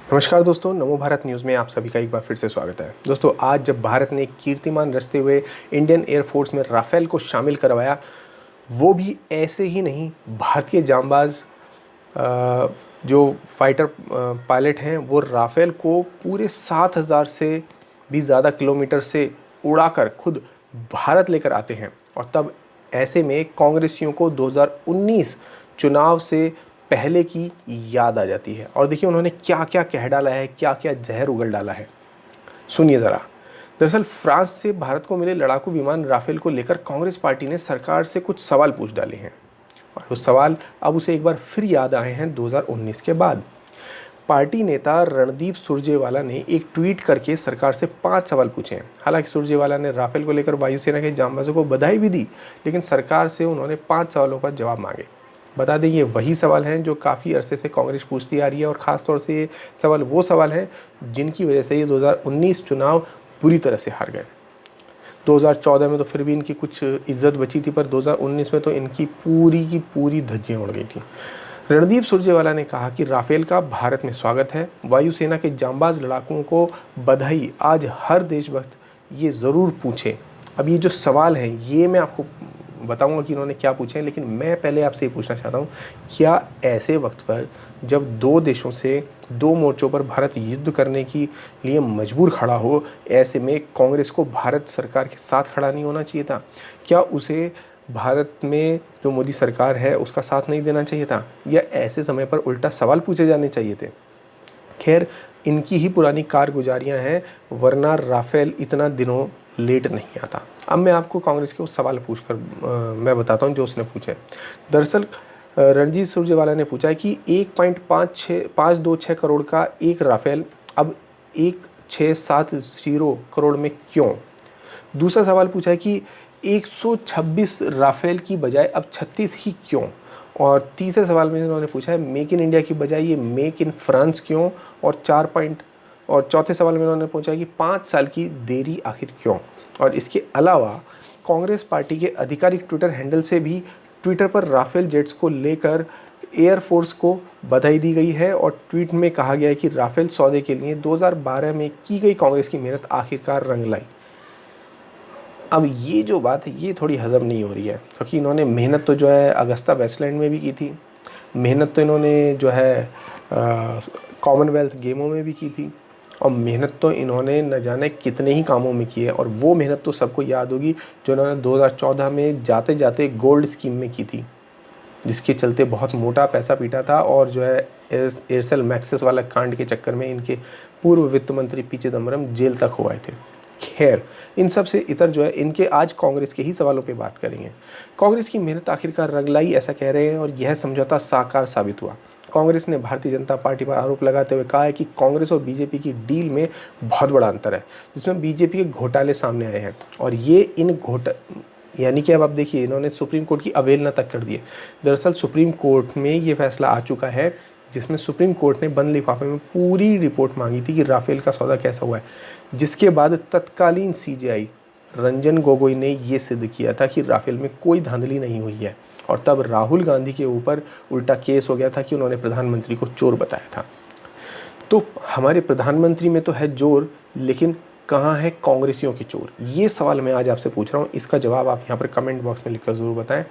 नमस्कार दोस्तों, नमो भारत न्यूज़ में आप सभी का एक बार फिर से स्वागत है। दोस्तों, आज जब भारत ने कीर्तिमान रचते हुए इंडियन एयरफोर्स में राफेल को शामिल करवाया, वो भी ऐसे ही नहीं, भारतीय जांबाज जो फाइटर पायलट हैं वो राफेल को पूरे 7,000 से भी ज़्यादा किलोमीटर से उड़ाकर खुद भारत लेकर आते हैं। और तब ऐसे में कांग्रेसियों को 2019 चुनाव से पहले की याद आ जाती है। और देखिए उन्होंने क्या क्या कह डाला है, क्या क्या जहर उगल डाला है, सुनिए ज़रा। दरअसल फ्रांस से भारत को मिले लड़ाकू विमान राफेल को लेकर कांग्रेस पार्टी ने सरकार से कुछ सवाल पूछ डाले हैं, और वो सवाल अब उसे एक बार फिर याद आए हैं 2019 के बाद। पार्टी नेता रणदीप सुरजेवाला ने एक ट्वीट करके सरकार से 5 सवाल पूछे हैं। हालांकि सुरजेवाला ने राफेल को लेकर वायुसेना के जांबाजों को बधाई भी दी, लेकिन सरकार से उन्होंने 5 सवालों का जवाब मांगे। बता दें, ये वही सवाल हैं जो काफ़ी अरसे से कांग्रेस पूछती आ रही है, और ख़ास तौर से ये सवाल वो सवाल हैं जिनकी वजह से ये 2019 चुनाव पूरी तरह से हार गए। 2014 में तो फिर भी इनकी कुछ इज्जत बची थी, पर 2019 में तो इनकी पूरी की पूरी धज्जियां उड़ गई थी। रणदीप सुरजेवाला ने कहा कि राफेल का भारत में स्वागत है, वायुसेना के जांबाज लड़ाकों को बधाई। आज हर देशभक्त ये ज़रूर पूछे। अब ये जो सवाल हैं ये मैं आपको बताऊंगा कि इन्होंने क्या पूछे हैं, लेकिन मैं पहले आपसे ये पूछना चाहता हूँ, क्या ऐसे वक्त पर जब दो देशों से दो मोर्चों पर भारत युद्ध करने के लिए मजबूर खड़ा हो, ऐसे में कांग्रेस को भारत सरकार के साथ खड़ा नहीं होना चाहिए था? क्या उसे भारत में जो मोदी सरकार है उसका साथ नहीं देना चाहिए था, या ऐसे समय पर उल्टा सवाल पूछे जाने चाहिए थे? खैर, इनकी ही पुरानी कारगुजारियां हैं, वरना राफेल इतना दिनों लेट नहीं आता। अब मैं आपको कांग्रेस के उस सवाल पूछकर मैं बताता हूं जो उसने पूछे। दरअसल रणजीत सुरजेवाला ने पूछा है कि 1.526 करोड़ का एक राफेल अब 1670 करोड़ में क्यों? दूसरा सवाल पूछा है कि 126 राफेल की बजाय अब 36 ही क्यों? और तीसरे सवाल में उन्होंने पूछा है मेक इन इंडिया की बजाय ये मेक इन फ्रांस क्यों? और चौथे सवाल में उन्होंने पूछा है कि 5 साल की देरी आखिर क्यों? और इसके अलावा कांग्रेस पार्टी के आधिकारिक ट्विटर हैंडल से भी ट्विटर पर राफेल जेट्स को लेकर एयरफोर्स को बधाई दी गई है, और ट्वीट में कहा गया है कि राफेल सौदे के लिए 2012 में की गई कांग्रेस की मेहनत आखिरकार रंग लाई। अब ये जो बात है ये थोड़ी हज़म नहीं हो रही है, क्योंकि इन्होंने मेहनत तो जो है अगस्ता वेस्टलैंड में भी की थी, मेहनत तो इन्होंने जो है कॉमनवेल्थ गेमों में भी की थी, और मेहनत तो इन्होंने न जाने कितने ही कामों में की है। और वो मेहनत तो सबको याद होगी जो इन्होंने 2014 में जाते जाते गोल्ड स्कीम में की थी, जिसके चलते बहुत मोटा पैसा पीटा था, और जो है एयरसेल मैक्सिस वाला कांड के चक्कर में इनके पूर्व वित्त मंत्री पी चिदम्बरम जेल तक हो आए थे। खैर, इन सब से इतर जो है इनके आज कांग्रेस के ही सवालों पे बात करेंगे। कांग्रेस की मेहनत आखिरकार रंग लाई, ऐसा कह रहे हैं, और यह समझौता साकार साबित हुआ। कांग्रेस ने भारतीय जनता पार्टी पर आरोप लगाते हुए कहा है कि कांग्रेस और बीजेपी की डील में बहुत बड़ा अंतर है, जिसमें बीजेपी के घोटाले सामने आए हैं, और ये इन यानी कि अब आप देखिए इन्होंने सुप्रीम कोर्ट की अवहेलना तक कर दी है। दरअसल सुप्रीम कोर्ट में ये फैसला आ चुका है, जिसमें सुप्रीम कोर्ट ने बंद लिफाफे में पूरी रिपोर्ट मांगी थी कि राफेल का सौदा कैसा हुआ है, जिसके बाद तत्कालीन सीजेआई रंजन गोगोई ने ये सिद्ध किया था कि राफेल में कोई धांधली नहीं हुई है, और तब राहुल गांधी के ऊपर उल्टा केस हो गया था कि उन्होंने प्रधानमंत्री को चोर बताया था। तो हमारे प्रधानमंत्री में तो है जोर, लेकिन कहाँ है कांग्रेसियों के चोर? ये सवाल मैं आज आपसे पूछ रहा हूँ, इसका जवाब आप यहाँ पर कमेंट बॉक्स में लिखकर ज़रूर बताएं।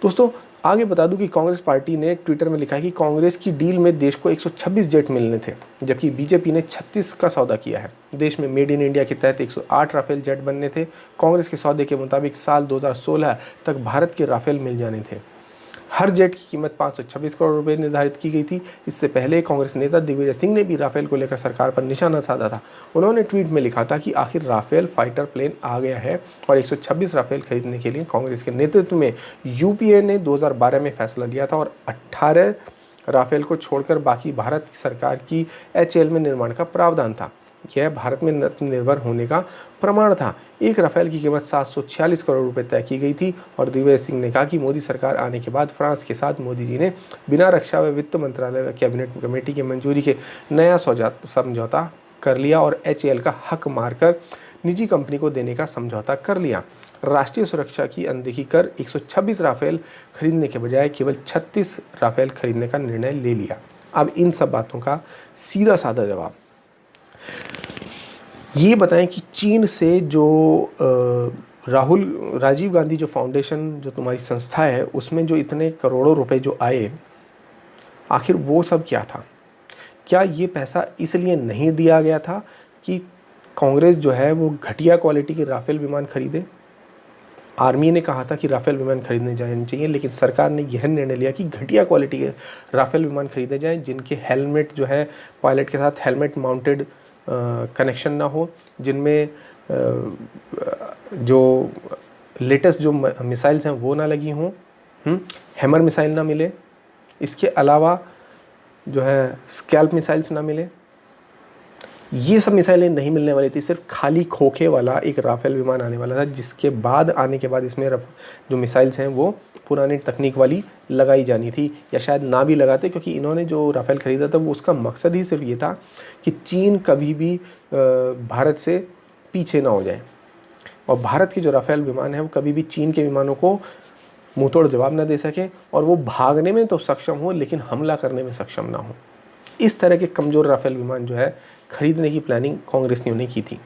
दोस्तों, आगे बता दूं कि कांग्रेस पार्टी ने ट्विटर में लिखा है कि कांग्रेस की डील में देश को 126 जेट मिलने थे, जबकि बीजेपी ने 36 का सौदा किया है। देश में मेड इन इंडिया के तहत 108 राफेल जेट बनने थे। कांग्रेस के सौदे के मुताबिक साल 2016 तक भारत के राफेल मिल जाने थे। हर जेट की कीमत 526 करोड़ रुपए निर्धारित की गई थी। इससे पहले कांग्रेस नेता दिग्विजय सिंह ने भी राफेल को लेकर सरकार पर निशाना साधा था। उन्होंने ट्वीट में लिखा था कि आखिर राफेल फाइटर प्लेन आ गया है, और 126 राफेल खरीदने के लिए कांग्रेस के नेतृत्व में यूपीए ने 2012 में फैसला लिया था, और 18 राफेल को छोड़कर बाकी भारत की सरकार की एचएएल में निर्माण का प्रावधान था। यह भारत में आत्मनिर्भर होने का प्रमाण था। एक राफेल की कीमत 746 करोड़ रुपए तय की गई थी, और दिग्विजय सिंह ने कहा कि मोदी सरकार आने के बाद फ्रांस के साथ मोदी जी ने बिना रक्षा व वित्त मंत्रालय व कैबिनेट कमेटी की मंजूरी के नया समझौता कर लिया, और एचएएल का हक मारकर निजी कंपनी को देने का समझौता कर लिया। राष्ट्रीय सुरक्षा की अनदेखी कर 126 राफेल खरीदने के बजाय केवल 36 राफेल खरीदने का निर्णय ले लिया। अब इन सब बातों का सीधा साधा जवाब ये बताएं कि चीन से जो राजीव गांधी जो फाउंडेशन जो तुम्हारी संस्था है उसमें जो इतने करोड़ों रुपए जो आए, आखिर वो सब क्या था? क्या ये पैसा इसलिए नहीं दिया गया था कि कांग्रेस जो है वो घटिया क्वालिटी के राफेल विमान खरीदे? आर्मी ने कहा था कि राफेल विमान खरीदने जाने चाहिए, लेकिन सरकार ने यह निर्णय लिया कि घटिया क्वालिटी के राफेल विमान खरीदे जाएं जिनके हेलमेट जो है पायलट के साथ हेलमेट माउंटेड कनेक्शन ना हो, जिनमें जो लेटेस्ट जो मिसाइल्स हैं वो ना लगी हों, हैमर मिसाइल ना मिले, इसके अलावा जो है स्कैल्प मिसाइल्स ना मिले। ये सब मिसाइलें नहीं मिलने वाली थी, सिर्फ खाली खोखे वाला एक राफेल विमान आने वाला था, जिसके बाद आने के बाद इसमें जो मिसाइल्स हैं वो पुरानी तकनीक वाली लगाई जानी थी, या शायद ना भी लगाते, क्योंकि इन्होंने जो राफेल ख़रीदा था वो उसका मकसद ही सिर्फ ये था कि चीन कभी भी भारत से पीछे ना हो जाए और भारत के जो राफेल विमान है वो कभी भी चीन के विमानों को मुंहतोड़ जवाब ना दे सके और वो भागने में तो सक्षम हो लेकिन हमला करने में सक्षम ना हो। इस तरह के कमज़ोर राफेल विमान जो है खरीदने की प्लानिंग कांग्रेसियों ने की थी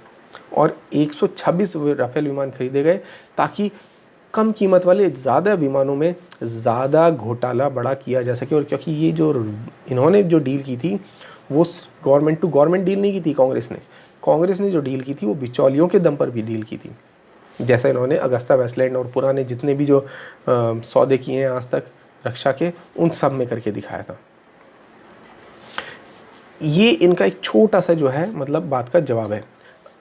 और 126 राफेल विमान खरीदे गए ताकि कम कीमत वाले ज़्यादा विमानों में ज़्यादा घोटाला बड़ा किया जा सके। और क्योंकि ये जो इन्होंने जो डील की थी वो गवर्नमेंट टू गवर्नमेंट डील नहीं की थी, कांग्रेस ने जो डील की थी वो बिचौलियों के दम पर भी डील की थी। जैसा इन्होंने अगस्ता वेस्टलैंड और पुराने जितने भी जो सौदे किए हैं आज तक रक्षा के, उन सब में करके दिखाया था। ये इनका एक छोटा सा जो है मतलब बात का जवाब है।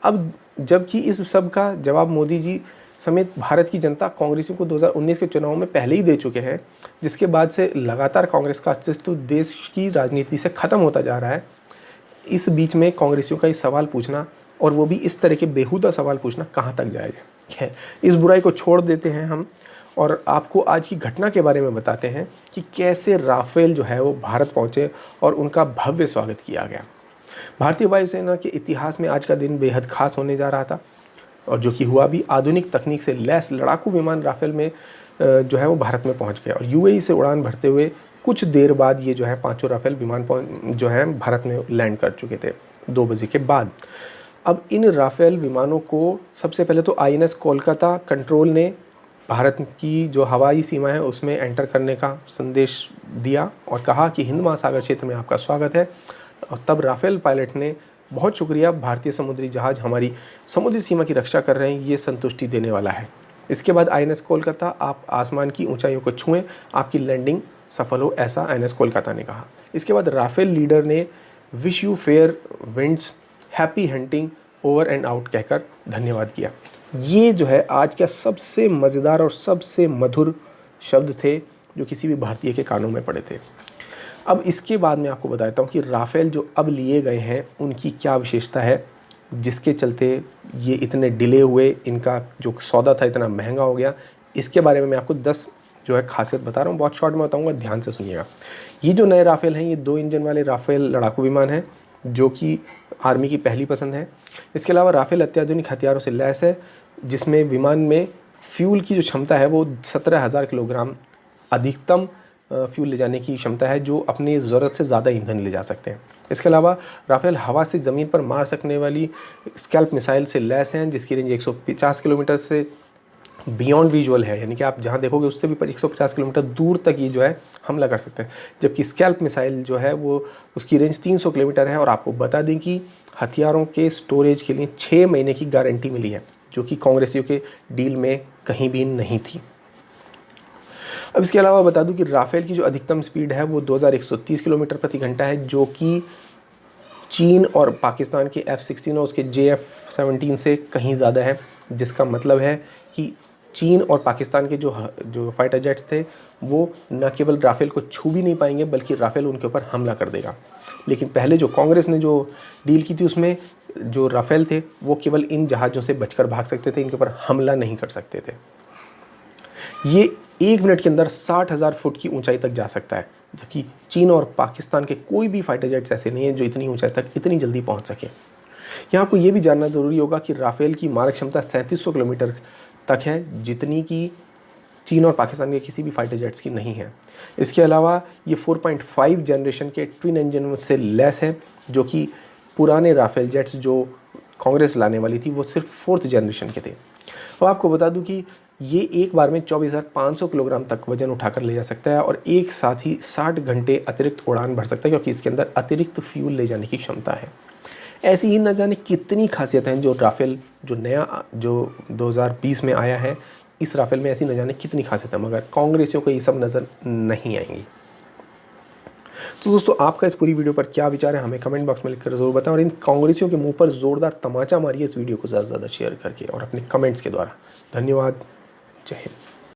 अब जबकि इस सब का जवाब मोदी जी समेत भारत की जनता कांग्रेसियों को 2019 के चुनाव में पहले ही दे चुके हैं, जिसके बाद से लगातार कांग्रेस का अस्तित्व देश की राजनीति से ख़त्म होता जा रहा है। इस बीच में कांग्रेसियों का ये सवाल पूछना और वो भी इस तरह के बेहुदा सवाल पूछना कहाँ तक जाएगा? है इस बुराई को छोड़ देते हैं हम और आपको आज की घटना के बारे में बताते हैं कि कैसे राफेल जो है वो भारत पहुँचे और उनका भव्य स्वागत किया गया। भारतीय वायुसेना के इतिहास में आज का दिन बेहद खास होने जा रहा था और जो कि हुआ भी। आधुनिक तकनीक से लैस लड़ाकू विमान राफेल में जो है वो भारत में पहुंच गए और यूएई से उड़ान भरते हुए कुछ देर बाद ये जो है पांचों राफेल विमान जो है भारत में लैंड कर चुके थे 2 बजे के बाद। अब इन राफेल विमानों को सबसे पहले तो आईएनएस कोलकाता कंट्रोल ने भारत की जो हवाई सीमा है उसमें एंटर करने का संदेश दिया और कहा कि हिंद महासागर क्षेत्र में आपका स्वागत है। और तब राफेल पायलट ने बहुत शुक्रिया, भारतीय समुद्री जहाज़ हमारी समुद्री सीमा की रक्षा कर रहे हैं, ये संतुष्टि देने वाला है। इसके बाद आईएनएस कोलकाता आप आसमान की ऊंचाइयों को छुएं, आपकी लैंडिंग सफल हो, ऐसा आईएनएस कोलकाता ने कहा। इसके बाद राफेल लीडर ने wish you fair winds, happy hunting, over and out कहकर धन्यवाद किया। ये जो है आज का सबसे मज़ेदार और सबसे मधुर शब्द थे जो किसी भी भारतीय के कानों में पड़े थे। अब इसके बाद मैं आपको बताता हूँ कि राफेल जो अब लिए गए हैं उनकी क्या विशेषता है जिसके चलते ये इतने डिले हुए, इनका जो सौदा था इतना महंगा हो गया। इसके बारे में मैं आपको 10 जो है खासियत बता रहा हूँ, बहुत शॉर्ट में बताऊँगा, ध्यान से सुनिएगा। ये जो नए राफेल हैं ये 2 इंजन वाले राफेल लड़ाकू विमान हैं जो कि आर्मी की पहली पसंद है। इसके अलावा राफेल अत्याधुनिक हथियारों से लैस है जिसमें विमान में फ्यूल की जो क्षमता है वो 17,000 किलोग्राम अधिकतम फ्यूल ले जाने की क्षमता है, जो अपनी ज़रूरत से ज़्यादा ईंधन ले जा सकते हैं। इसके अलावा राफेल हवा से ज़मीन पर मार सकने वाली स्कैल्प मिसाइल से लैस हैं जिसकी रेंज 150 किलोमीटर से बियॉन्ड विजुअल है, यानी कि आप जहां देखोगे उससे भी 150 किलोमीटर दूर तक ये जो है हमला कर सकते हैं। जबकि स्कैल्प मिसाइल जो है वो उसकी रेंज 300 किलोमीटर है। और आपको बता दें कि हथियारों के स्टोरेज के लिए 6 महीने की गारंटी मिली है जो कि कांग्रेसियों के डील में कहीं भी नहीं थी। अब इसके अलावा बता दूं कि राफेल की जो अधिकतम स्पीड है वो 2130 किलोमीटर प्रति घंटा है, जो कि चीन और पाकिस्तान के F-16 और उसके JF-17 से कहीं ज़्यादा है। जिसका मतलब है कि चीन और पाकिस्तान के जो फाइटर जेट्स थे वो न केवल राफेल को छू भी नहीं पाएंगे बल्कि राफेल उनके ऊपर हमला कर देगा। लेकिन पहले जो कांग्रेस ने जो डील की थी उसमें जो राफेल थे वो केवल इन जहाज़ों से बचकर भाग सकते थे, इनके ऊपर हमला नहीं कर सकते थे। ये 1 मिनट के अंदर 60,000 फुट की ऊंचाई तक जा सकता है, जबकि चीन और पाकिस्तान के कोई भी फाइटर जेट्स ऐसे नहीं हैं जो इतनी ऊंचाई तक इतनी जल्दी पहुंच सके। यहाँ आपको ये भी जानना ज़रूरी होगा कि राफेल की मारक क्षमता 3700 किलोमीटर तक है, जितनी कि चीन और पाकिस्तान के किसी भी फाइटर जेट्स की नहीं है। इसके अलावा ये 4.5 जनरेशन के ट्विन इंजन से लेस है, जो कि पुराने राफेल जेट्स जो कांग्रेस लाने वाली थी वो सिर्फ 4th जनरेशन के थे। अब आपको बता दूं कि ये एक बार में 24,500 किलोग्राम तक वजन उठाकर ले जा सकता है और एक साथ ही 60 घंटे अतिरिक्त उड़ान भर सकता है, क्योंकि इसके अंदर अतिरिक्त फ्यूल ले जाने की क्षमता है। ऐसी ही न जाने कितनी खासियत हैं जो राफेल जो नया जो 2020 में आया है, इस राफेल में ऐसी न जाने कितनी खासियत है, मगर कांग्रेसियों को ये सब नज़र नहीं आएंगी। तो दोस्तों, आपका इस पूरी वीडियो पर क्या विचार है हमें कमेंट बॉक्स में लिखकर ज़रूर बताएं और इन कांग्रेसियों के मुंह पर ज़ोरदार तमाचा मारिए इस वीडियो को ज़्यादा से ज़्यादा शेयर करके और अपने कमेंट्स के द्वारा। धन्यवाद। जय हिंद।